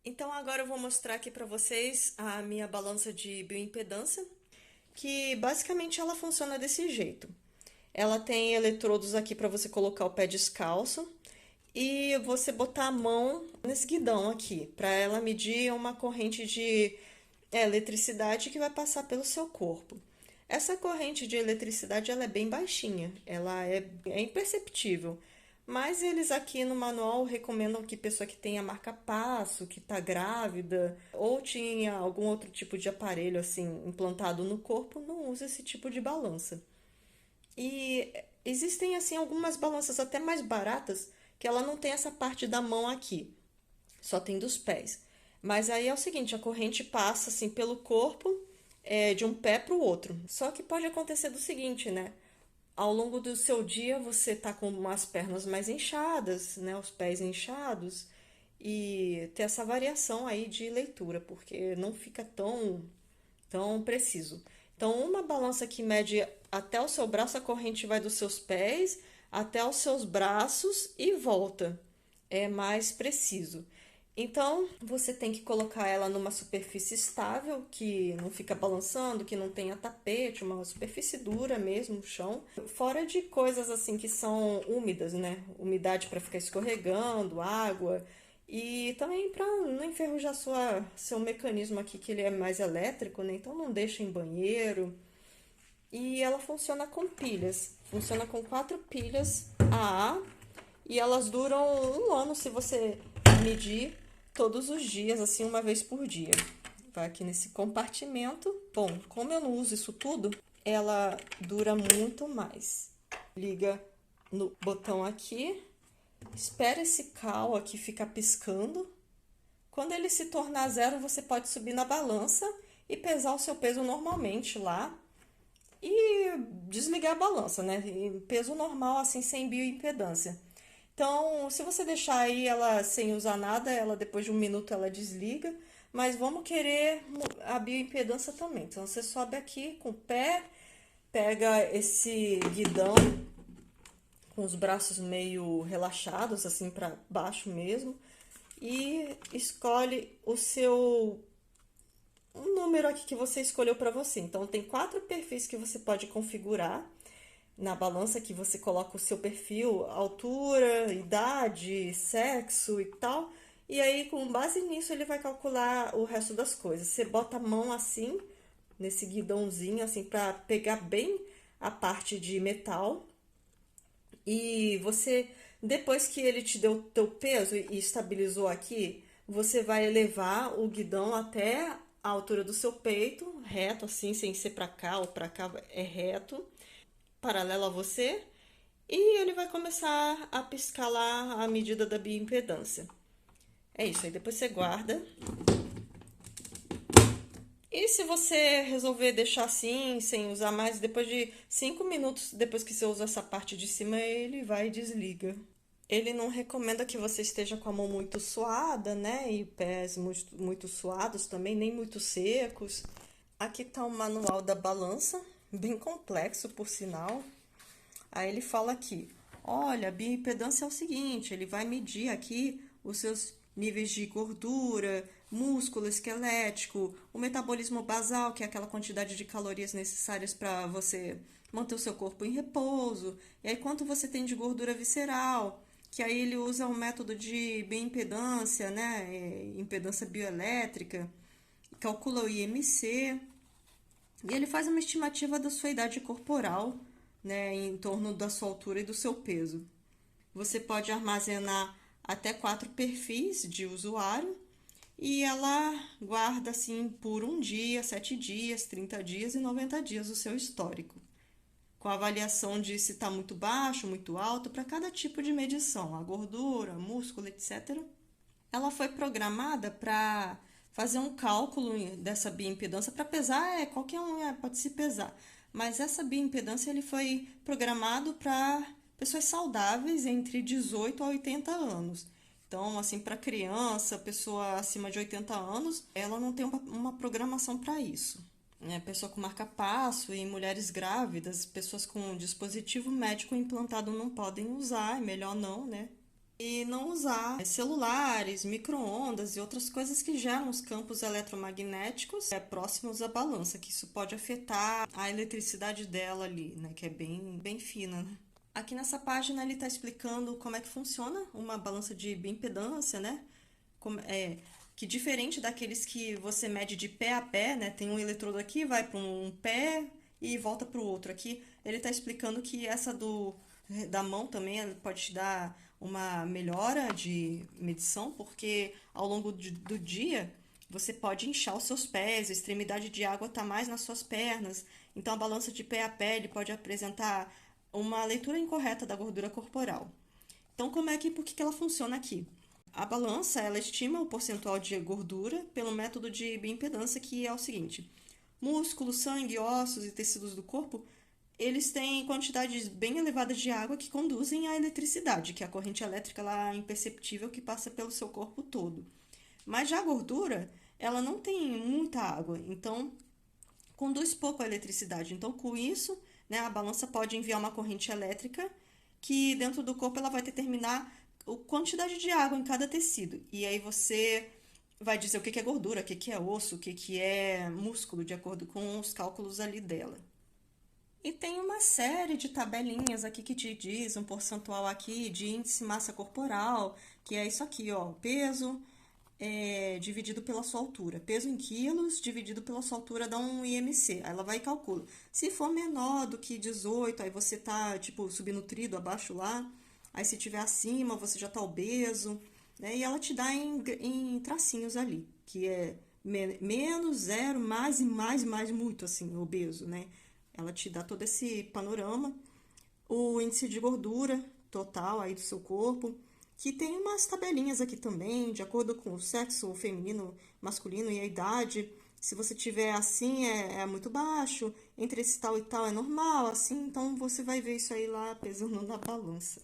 Então agora eu vou mostrar aqui para vocês a minha balança de bioimpedância, que basicamente ela funciona desse jeito. Ela tem eletrodos aqui para você colocar o pé descalço e você botar a mão nesse guidão aqui, para ela medir uma corrente de eletricidade que vai passar pelo seu corpo. Essa corrente de eletricidade ela é bem baixinha, ela é imperceptível. Mas eles aqui no manual recomendam que pessoa que tenha marca-passo, que está grávida, ou tinha algum outro tipo de aparelho assim implantado no corpo, não use esse tipo de balança. E existem assim algumas balanças até mais baratas que ela não tem essa parte da mão aqui, só tem dos pés. Mas aí é o seguinte, a corrente passa assim pelo corpo, de um pé para o outro. Só que pode acontecer do seguinte, né? Ao longo do seu dia você tá com umas pernas mais inchadas, né, os pés inchados e ter essa variação aí de leitura, porque não fica tão preciso. Então, uma balança que mede até o seu braço, a corrente vai dos seus pés até os seus braços e volta. É mais preciso. Então, você tem que colocar ela numa superfície estável, que não fica balançando, que não tenha tapete, uma superfície dura mesmo, chão. Fora de coisas assim que são úmidas, né? Umidade para ficar escorregando, água. E também para não enferrujar seu mecanismo aqui, que ele é mais elétrico, né? Então não deixa em banheiro. E ela funciona com pilhas. Funciona com 4 pilhas AA e elas duram um ano se você medir todos os dias, assim, uma vez por dia. Vai aqui nesse compartimento. Bom, como eu não uso isso tudo, ela dura muito mais. Liga no botão aqui, espera esse cal aqui ficar piscando. Quando ele se tornar zero, você pode subir na balança e pesar o seu peso normalmente lá e desligar a balança, né? Em peso normal, assim, sem bioimpedância. Então, se você deixar aí ela sem usar nada, ela depois de um minuto ela desliga. Mas vamos querer a bioimpedância também. Então, você sobe aqui com o pé, pega esse guidão com os braços meio relaxados, assim para baixo mesmo, e escolhe um número aqui que você escolheu para você. Então, tem 4 perfis que você pode configurar na balança que você coloca o seu perfil, altura, idade, sexo e tal. E aí, com base nisso, ele vai calcular o resto das coisas. Você bota a mão assim, nesse guidãozinho, assim, para pegar bem a parte de metal. E você, depois que ele te deu o teu peso e estabilizou aqui, você vai elevar o guidão até a altura do seu peito, reto, assim, sem ser para cá ou para cá, é reto paralelo a você e ele vai começar a piscar lá a medida da bioimpedância. É isso, aí depois você guarda. E se você resolver deixar assim, sem usar mais, depois de 5 minutos, depois que você usa essa parte de cima, ele vai e desliga. Ele não recomenda que você esteja com a mão muito suada, né? E pés muito suados também, nem muito secos. Aqui tá o manual da balança, bem complexo por sinal. Aí ele fala aqui, olha, a bioimpedância é o seguinte, ele vai medir aqui os seus níveis de gordura, músculo esquelético, o metabolismo basal, que é aquela quantidade de calorias necessárias para você manter o seu corpo em repouso, e aí quanto você tem de gordura visceral, que aí ele usa o método de bioimpedância, né, impedância bioelétrica, calcula o IMC, e ele faz uma estimativa da sua idade corporal, né, em torno da sua altura e do seu peso. Você pode armazenar até 4 perfis de usuário e ela guarda assim por um dia, 7 dias, 30 dias e 90 dias o seu histórico, com a avaliação de se está muito baixo, muito alto, para cada tipo de medição, a gordura, músculo, etc. Ela foi programada para fazer um cálculo dessa bioimpedância para pesar, qualquer um pode se pesar, mas essa bioimpedância ele foi programado para pessoas saudáveis entre 18 a 80 anos. Então, assim, para criança, pessoa acima de 80 anos, ela não tem uma programação para isso. Né? Pessoa com marca-passo e mulheres grávidas, pessoas com dispositivo médico implantado não podem usar, é melhor não, né? e não usar celulares, micro-ondas e outras coisas que geram os campos eletromagnéticos próximos à balança, que isso pode afetar a eletricidade dela ali, né, que é bem fina, né? Aqui nessa página ele está explicando como é que funciona uma balança de bioimpedância, né? Que diferente daqueles que você mede de pé a pé, né? Tem um eletrodo aqui, vai para um pé e volta para o outro. Aqui ele está explicando que essa da mão também ela pode te dar uma melhora de medição, porque ao longo do dia você pode inchar os seus pés, a extremidade de água está mais nas suas pernas. Então a balança de pé a pé ele pode apresentar uma leitura incorreta da gordura corporal. Então, por que ela funciona aqui? A balança, ela estima o percentual de gordura pelo método de bioimpedância, que é o seguinte: músculos, sangue, ossos e tecidos do corpo, eles têm quantidades bem elevadas de água que conduzem à eletricidade, que é a corrente elétrica lá imperceptível que passa pelo seu corpo todo. Mas já a gordura, ela não tem muita água, então conduz pouco a eletricidade. Então, com isso, né, a balança pode enviar uma corrente elétrica que dentro do corpo ela vai determinar a quantidade de água em cada tecido. E aí você vai dizer o que é gordura, o que é osso, o que é músculo, de acordo com os cálculos ali dela. E tem uma série de tabelinhas aqui que te diz um percentual aqui de índice massa corporal, que é isso aqui, ó, o peso dividido pela sua altura. Peso em quilos dividido pela sua altura dá um IMC. Aí ela vai e calcula. Se for menor do que 18, aí você tá, tipo, subnutrido abaixo lá. Aí se tiver acima, você já tá obeso, né? E ela te dá em tracinhos ali, que é menos, zero, mais e mais, muito, assim, obeso, né? Ela te dá todo esse panorama. O índice de gordura total aí do seu corpo, que tem umas tabelinhas aqui também, de acordo com o sexo feminino, masculino e a idade. Se você tiver assim, é muito baixo, entre esse tal e tal é normal, assim, então você vai ver isso aí lá pesando na balança.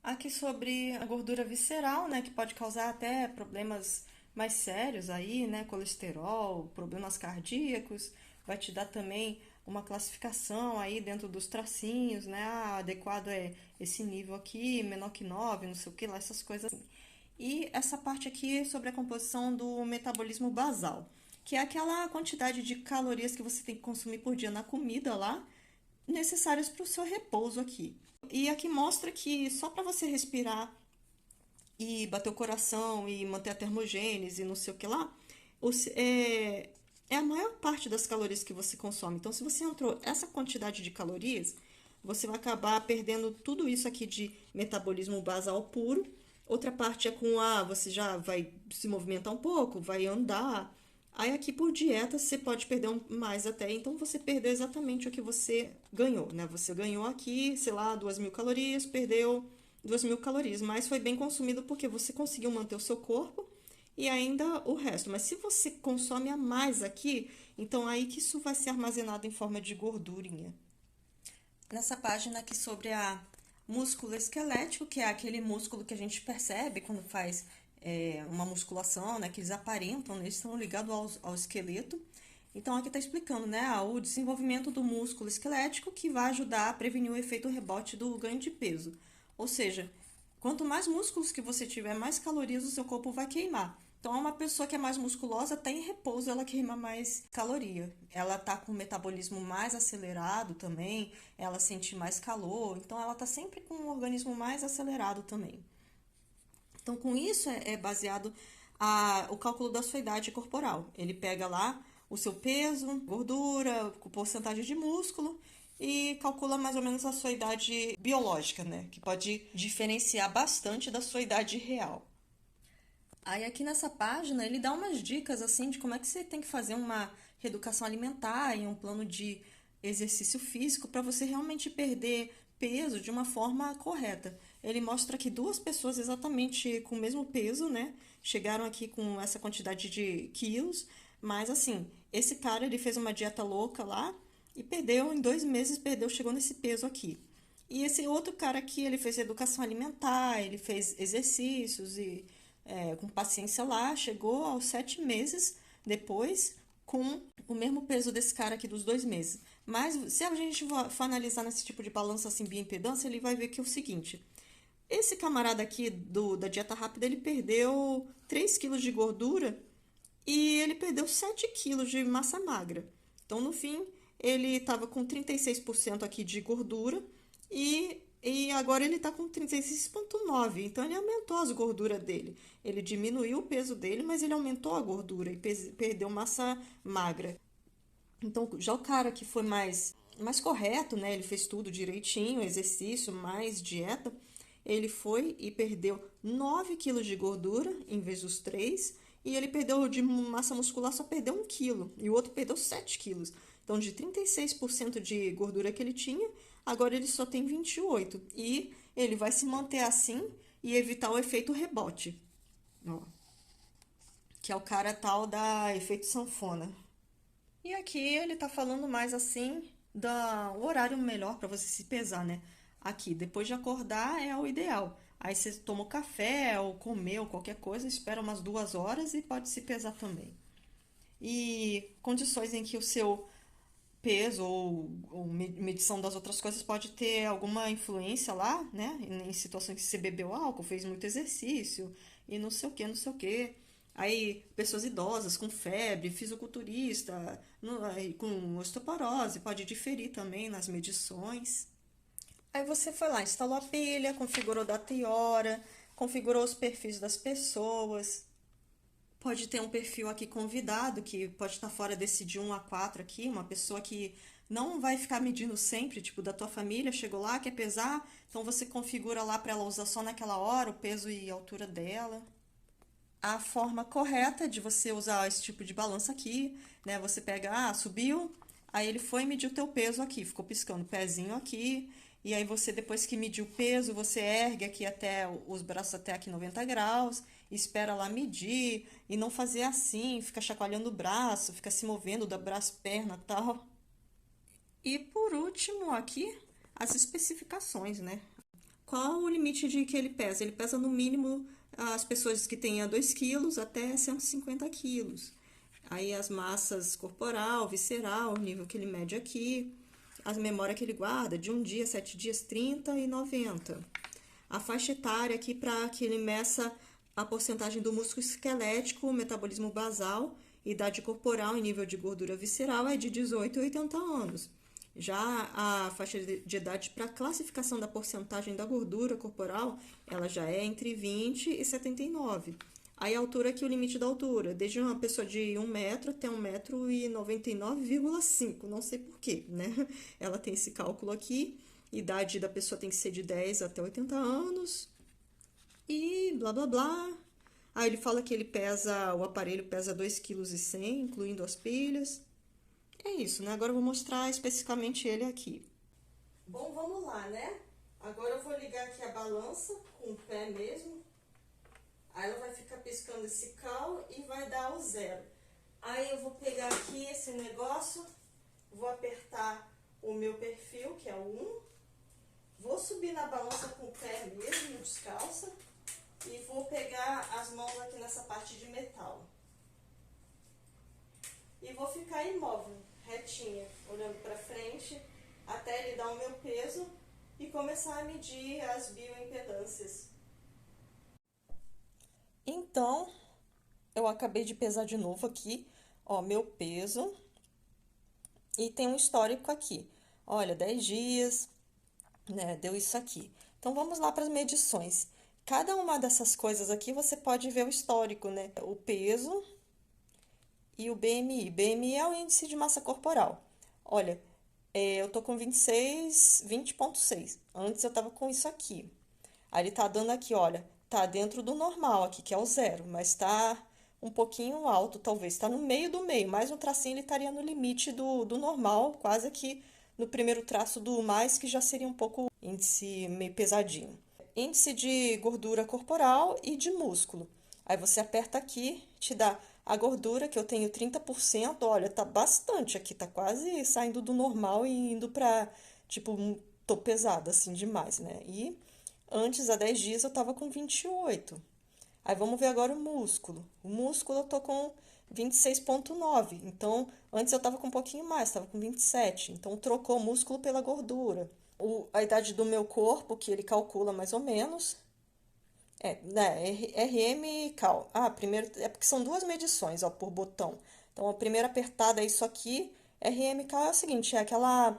Aqui sobre a gordura visceral, né, que pode causar até problemas mais sérios aí, né, colesterol, problemas cardíacos, vai te dar também uma classificação aí dentro dos tracinhos, né, adequado é esse nível aqui, menor que 9, não sei o que lá, essas coisas assim. E essa parte aqui sobre a composição do metabolismo basal, que é aquela quantidade de calorias que você tem que consumir por dia na comida lá, necessárias para o seu repouso aqui. E aqui mostra que só para você respirar e bater o coração e manter a termogênese e não sei o que lá, é a maior parte das calorias que você consome. Então, se você entrou essa quantidade de calorias, você vai acabar perdendo tudo isso aqui de metabolismo basal puro. Outra parte é você já vai se movimentar um pouco, vai andar. Aí aqui por dieta você pode perder mais até, então você perdeu exatamente o que você ganhou, né? Você ganhou aqui, sei lá, 2.000 calorias, perdeu 2.000 calorias, mas foi bem consumido porque você conseguiu manter o seu corpo e ainda o resto. Mas se você consome a mais aqui, então aí que isso vai ser armazenado em forma de gordurinha. Nessa página aqui sobre a músculo esquelético, que é aquele músculo que a gente percebe quando faz uma musculação, né, que eles aparentam, né, eles estão ligados ao esqueleto. Então, aqui está explicando, né, o desenvolvimento do músculo esquelético que vai ajudar a prevenir o efeito rebote do ganho de peso. Ou seja, quanto mais músculos que você tiver, mais calorias o seu corpo vai queimar. Então, uma pessoa que é mais musculosa, até em repouso, ela queima mais caloria. Ela tá com o metabolismo mais acelerado também, ela sente mais calor, então ela tá sempre com um organismo mais acelerado também. Então, com isso é baseado o cálculo da sua idade corporal. Ele pega lá o seu peso, gordura, porcentagem de músculo e calcula mais ou menos a sua idade biológica, né? Que pode diferenciar bastante da sua idade real. Aí aqui nessa página ele dá umas dicas assim de como é que você tem que fazer uma reeducação alimentar e um plano de exercício físico para você realmente perder peso de uma forma correta. Ele mostra que duas pessoas exatamente com o mesmo peso, né, chegaram aqui com essa quantidade de quilos, mas assim, esse cara ele fez uma dieta louca lá e perdeu em 2 meses, chegou nesse peso aqui. E esse outro cara aqui, ele fez educação alimentar, ele fez exercícios e com paciência lá, chegou aos 7 meses depois com o mesmo peso desse cara aqui dos 2 meses. Mas se a gente for analisar nesse tipo de balança assim, bioimpedância, ele vai ver que é o seguinte: Esse camarada aqui da dieta rápida, ele perdeu 3 quilos de gordura e ele perdeu 7 quilos de massa magra. Então, no fim, ele estava com 36% aqui de gordura e agora ele está com 36,9%. Então, ele aumentou as gorduras dele. Ele diminuiu o peso dele, mas ele aumentou a gordura e perdeu massa magra. Então, já o cara que foi mais correto, né? Ele fez tudo direitinho, exercício, mais dieta. Ele foi e perdeu 9 quilos de gordura em vez dos 3. E ele perdeu de massa muscular, só perdeu 1 quilo. E o outro perdeu 7 quilos. Então, de 36% de gordura que ele tinha, agora ele só tem 28. E ele vai se manter assim e evitar o efeito rebote. Ó, que é o cara tal da efeito sanfona. E aqui ele tá falando mais assim do horário melhor para você se pesar, né? Aqui, depois de acordar é o ideal. Aí você toma o café ou comeu qualquer coisa, espera umas 2 horas e pode se pesar também. E condições em que o seu peso ou medição das outras coisas pode ter alguma influência lá, né? Em situações que você bebeu álcool, fez muito exercício e não sei o que, não sei o que. Aí, pessoas idosas com febre, fisiculturista, aí, com osteoporose, pode diferir também nas medições. Aí você foi lá, instalou a pilha, configurou data e hora, configurou os perfis das pessoas. Pode ter um perfil aqui convidado, que pode estar fora desse de 1 a 4 aqui, uma pessoa que não vai ficar medindo sempre, tipo, da tua família, chegou lá, quer pesar, então você configura lá para ela usar só naquela hora o peso e a altura dela. A forma correta de você usar esse tipo de balança aqui, né? Você pega, subiu, aí ele foi medir o teu peso aqui, ficou piscando o pezinho aqui, e aí você, depois que mediu o peso, você ergue aqui até os braços até aqui 90 graus, espera lá medir, e não fazer assim, fica chacoalhando o braço, fica se movendo da braço, perna, tal. E por último aqui, as especificações, né? Qual o limite de que ele pesa? Ele pesa no mínimo as pessoas que tenham 2 quilos até 150 quilos. Aí as massas corporal, visceral, o nível que ele mede aqui, as memórias que ele guarda, de 1 dia, 7 dias, 30 e 90. A faixa etária aqui para que ele meça a porcentagem do músculo esquelético, metabolismo basal, idade corporal e nível de gordura visceral é de 18 a 80 anos. Já a faixa de idade para classificação da porcentagem da gordura corporal, ela já é entre 20 e 79. Aí a altura aqui, o limite da altura, desde uma pessoa de 1 metro até 1,99,5 m, não sei por quê, né? Ela tem esse cálculo aqui. Idade da pessoa tem que ser de 10 até 80 anos. E blá blá blá. Aí ele fala que o aparelho pesa 2,1 kg, incluindo as pilhas. É isso, né? Agora eu vou mostrar especificamente ele aqui. Bom, vamos lá, né? Agora eu vou ligar aqui a balança com o pé mesmo. Aí ela vai ficar piscando esse cal e vai dar o 0. Aí eu vou pegar aqui esse negócio, vou apertar o meu perfil, que é o 1. Vou subir na balança com o pé mesmo, descalça. E vou pegar as mãos aqui nessa parte de metal. E vou ficar imóvel, retinha, olhando para frente, até ele dar o meu peso e começar a medir as bioimpedâncias. Então, eu acabei de pesar de novo aqui, ó, meu peso. E tem um histórico aqui. Olha, 10 dias, né, deu isso aqui. Então, vamos lá para as medições. Cada uma dessas coisas aqui, você pode ver o histórico, né? O peso e o BMI. BMI é o índice de massa corporal. Olha, eu tô com 26, 20,6. Antes eu tava com isso aqui. Aí ele tá dando aqui, olha, tá dentro do normal aqui, que é o 0, mas tá um pouquinho alto, talvez. Tá no meio do meio, mais um tracinho ele estaria no limite do normal, quase aqui no primeiro traço do mais, que já seria um pouco índice meio pesadinho. Índice de gordura corporal e de músculo. Aí você aperta aqui, te dá a gordura, que eu tenho 30%, olha, tá bastante aqui, tá quase saindo do normal e indo pra, tipo, tô pesada assim demais, né? E antes, há 10 dias, eu tava com 28. Aí vamos ver agora o músculo. O músculo eu tô com 26,9. Então, antes eu tava com um pouquinho mais, tava com 27. Então, trocou o músculo pela gordura. a idade do meu corpo, que ele calcula mais ou menos. Né, RM e Cal. Ah, primeiro, é porque são duas medições, ó, por botão. Então, a primeira apertada é isso aqui. RM e Cal é o seguinte, é aquela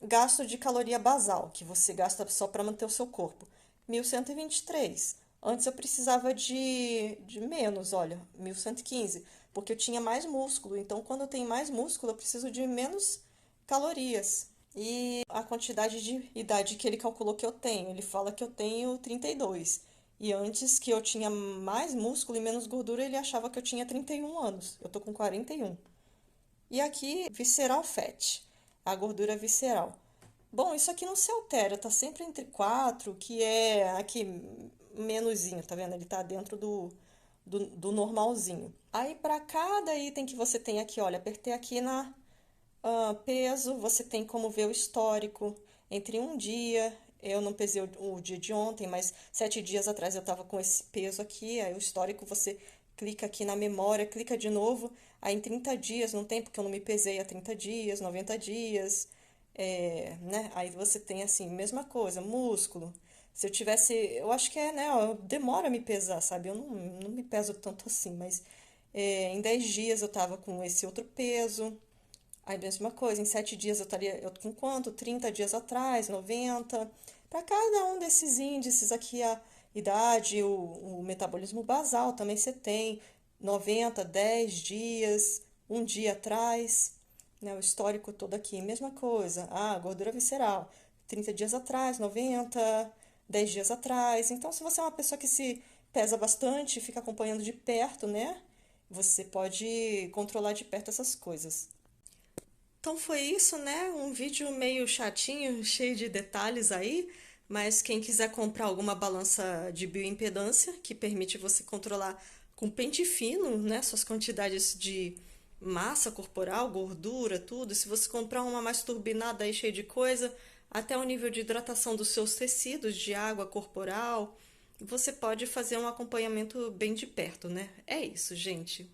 gasto de caloria basal, que você gasta só para manter o seu corpo. 1123. Antes eu precisava de menos, olha, 1115, porque eu tinha mais músculo. Então, quando eu tenho mais músculo, eu preciso de menos calorias. E a quantidade de idade que ele calculou que eu tenho, ele fala que eu tenho 32. E antes que eu tinha mais músculo e menos gordura, ele achava que eu tinha 31 anos. Eu tô com 41. E aqui, visceral fat, a gordura visceral. Bom, isso aqui não se altera, tá sempre entre 4, que é aqui menuzinho, tá vendo? Ele tá dentro do normalzinho. Aí, para cada item que você tem aqui, olha, apertei aqui na peso, você tem como ver o histórico. Entre um dia, eu não pesei o dia de ontem, mas 7 dias atrás eu estava com esse peso aqui. Aí o histórico você clica aqui na memória, clica de novo. Aí em 30 dias, não tem porque eu não me pesei há 30 dias, 90 dias. Né? Aí você tem assim, mesma coisa, músculo. Se eu tivesse, eu acho que né, ó, demora a me pesar, sabe? Eu não me peso tanto assim, mas em 10 dias eu tava com esse outro peso. Aí, mesma coisa, em 7 dias eu estaria eu com quanto? 30 dias atrás, 90. Para cada um desses índices aqui, a idade, o metabolismo basal também você tem 90, 10 dias, um dia atrás, né? O histórico todo aqui, mesma coisa. Ah, gordura visceral, 30 dias atrás, 90, 10 dias atrás. Então, se você é uma pessoa que se pesa bastante, fica acompanhando de perto, né? Você pode controlar de perto essas coisas. Então foi isso, né? Um vídeo meio chatinho, cheio de detalhes aí, mas quem quiser comprar alguma balança de bioimpedância, que permite você controlar com pente fino, né, suas quantidades de massa corporal, gordura, tudo. Se você comprar uma mais turbinada aí, cheia de coisa, até o nível de hidratação dos seus tecidos, de água corporal, você pode fazer um acompanhamento bem de perto, né? É isso, gente.